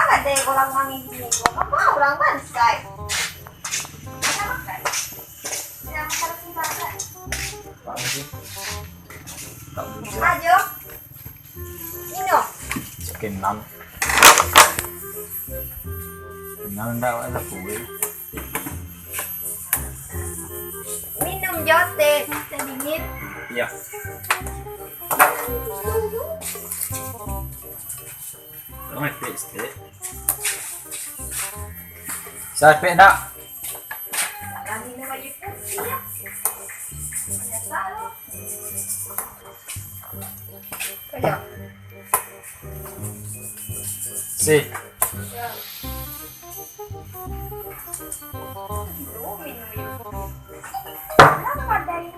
banget deh ulang wangi gini. Mama ulang banget, Sky. Bisa makan? Bisa makan sih makan. Banget sih. Tak bisa. Ayo. Minum. Sekinan. Sekinan enggak ada kue. Minum jote, teh dingin. Iya. Don't fix it. Saya enggak. Lagi minum aja putih ya. Banyak salah. Kerja. Si. Ya. Minum, minum. Kenapa dari?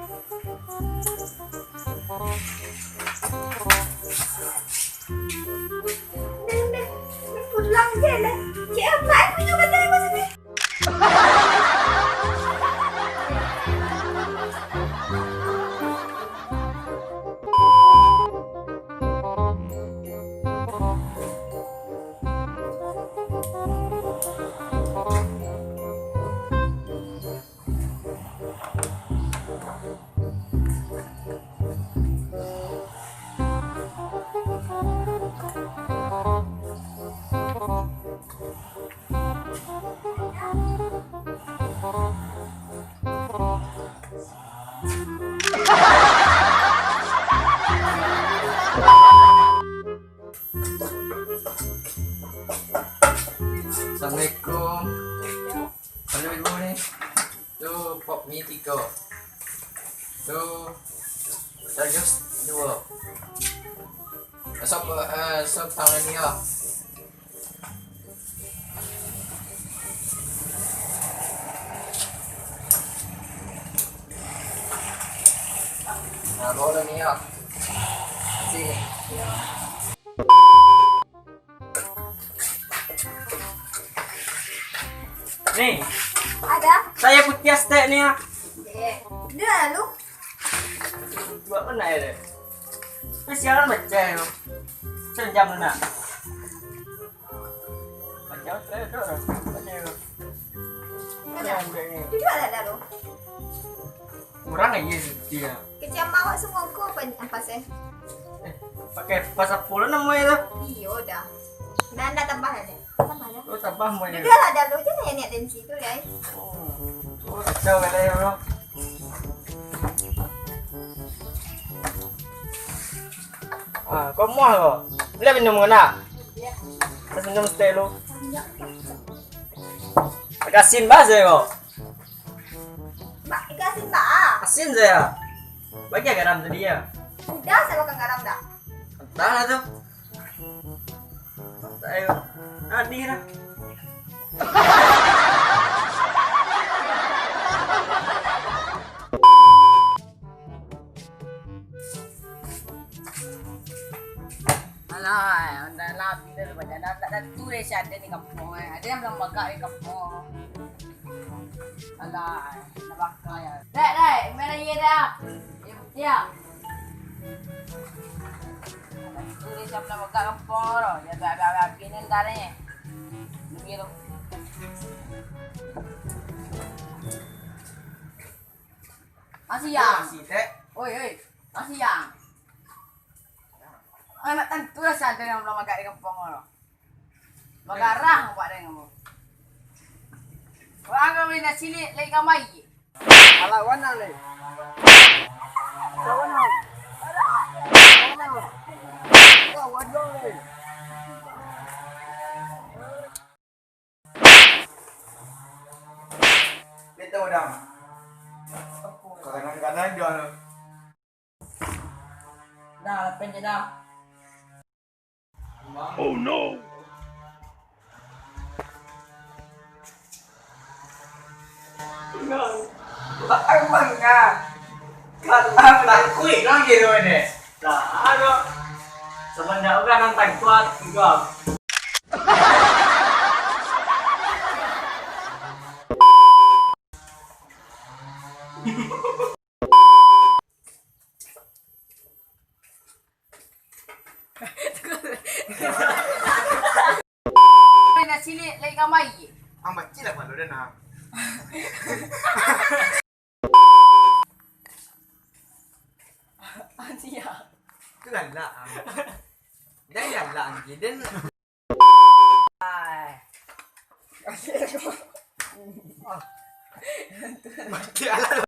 Pulang je lah. Cik Ahmad punya badan apa sini? Assalamualaikum. Ada ibu nih. Tuh pop mie 3. Tuh Sergius 2. Sop tahun ini ya. Nah, boleh nih ya. Sini. Nih, Ada? saya putih steak nih ya. Udah lu. Buat mana ya deh? Spesialan baca ya. Sejam mana? Baca saya tu. Baca ya. Itu juga ada lu. Kurang aja sih dia. Kecam awak semua kau apa sih? Pakai pas 10 namanya tu. Iya udah. Dan ada tambahan ya? Tambah ada. Oh tambah mau ya. Udah ada lu je niat tensi tu guys. Oh, kacau kata ya bro. Ah, kau mau kau? Boleh minum kena? Ya. Terus minum steak lu. Asin bah saya kau. Mbak, kasih mbak. Asin saya. Bagi garam tadi ya. Udah saya makan garam dah. Entah lah tu. Ayo. Adi lah. Alah, anda lah bila banyak dah tulis ada di kampung. Ada yang belum bakar di kampung. Alah, nak bakar ya. Dek, mana ye dah? Ya. Tulis yang belum bakar kampung ro. Ya dah pinin dah ni. Ni tu. Masih yang. Masih teh. Oi, masih yang. Anak tentu lah santai yang belum agak di kampung lo. Magarah buat dengan kamu. Wah, kamu ni nasi lagi kamai. Alah wana le. Wana. Wah, wana le. Kita udah. Kadang-kadang dia. Dah, lepas je dah. Oh no. Emang kan? Karena aku iklan gitu ini. Nah, ada. Sebenarnya udah nantang kuat juga. kamay. Ang baci lah kalau dah nak. Ansia. Itu kan lah. Jangan lah angki dan. Ay. Mati alat.